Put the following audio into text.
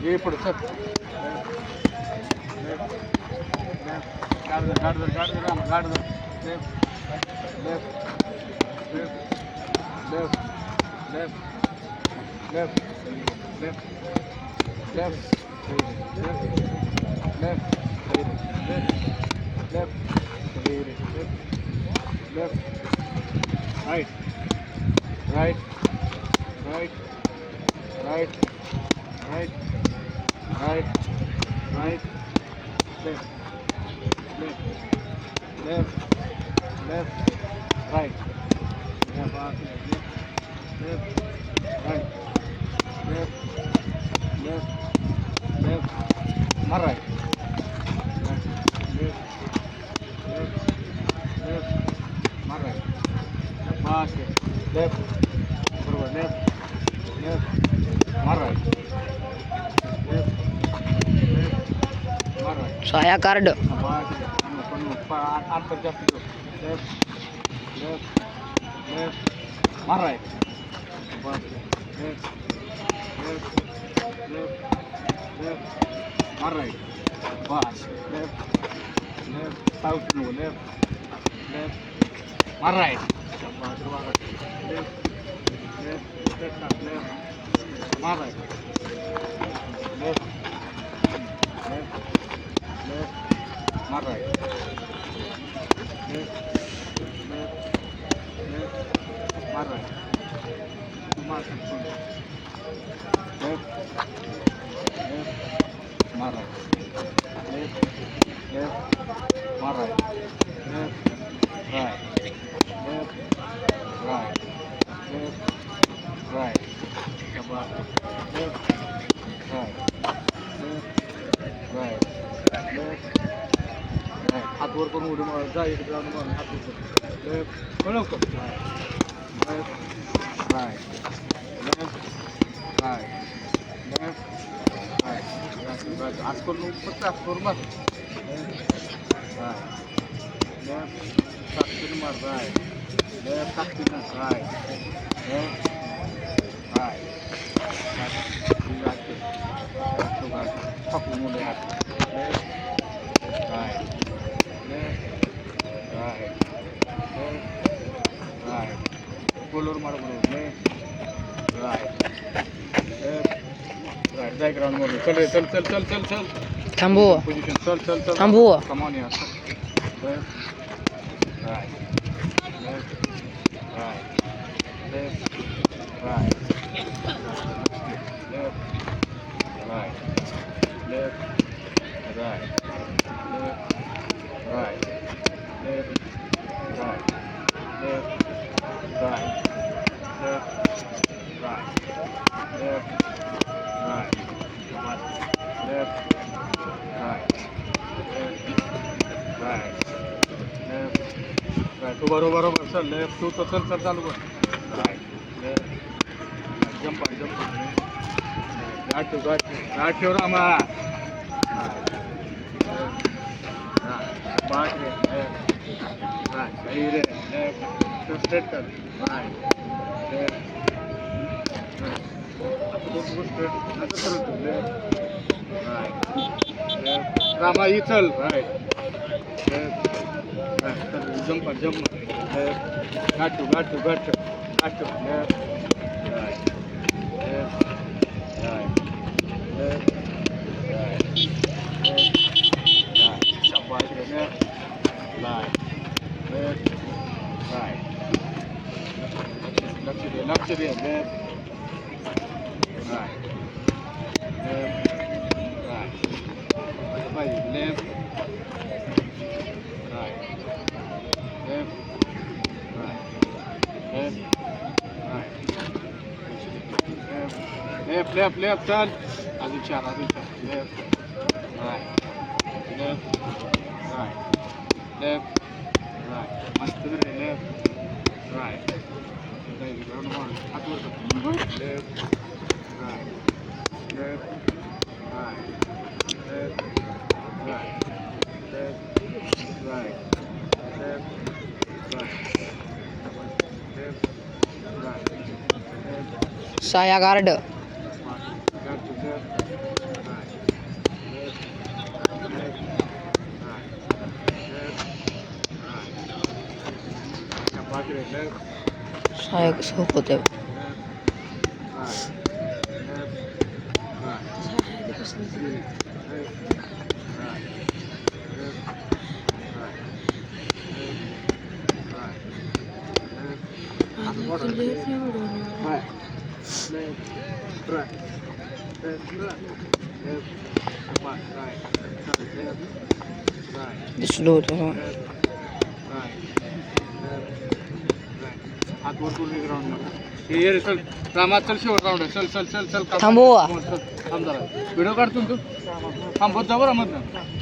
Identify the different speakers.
Speaker 1: ये पुढे सर गाड right right right right right right right left left left left right left left right left left left mar right left left left left mar right pass left forward left left mar right left left mar right
Speaker 2: saya card
Speaker 1: अंतर जास्त left left left मार right left left left left मार right बस left left south नो left left मार right left left left left मार right left left left मार right left, left, left, mar right, mar left, left, mar right, left, left, mar right, left, right, left, right, left, right, left, right, left, right, left. हात वर करून उडी मार जा इकडे जाऊन मार हात वर लेफ्ट कळवतो left right left right left right right आज करून फक्त आज करून मार लेफ्ट राईट लेफ्ट टाकून मार राईट लेफ्ट टाकून राईट लेफ्ट राईट टाकून मुले हात left right right left right bowler मारो left right left right जाय ग्राउंड मध्ये चल चल चल चल चल चल
Speaker 2: थांबू
Speaker 1: पोझिशन चल चल चल
Speaker 2: थांबू
Speaker 1: कम ऑन यार left right left right left right left right left right left right left right left right left right left right left right left right left right बरोबर सर लेफ्ट तू तो चल चल चालू कर राईट लेफ्ट जंप जंप गाठ ठेव रामा बाट रे राईट सही रे लेफ्ट स्ट्रेट कर right left straight left right left रामा ही चल right left right jump jump left गाठू गाठू गाठू गाठू left right left right left right left right, left, right, left, right, left to the left, right, left, right, left, right, left, right, left, left, turn, Adichan, left, right, left, right, left, right, master left, right, left, right, left, right, left, right, left, right, left, right, left, right, left,
Speaker 2: saya card
Speaker 1: left,
Speaker 2: काय कसं होत आहे दिसलो होतं
Speaker 1: हात वर पूर्ण ground ये रे चल रामात चल शेवट राऊंड चल चल चल चल
Speaker 2: थांबवा.
Speaker 1: थांब जरा व्हिडिओ काढतो तू थांबत जा बरं मधनं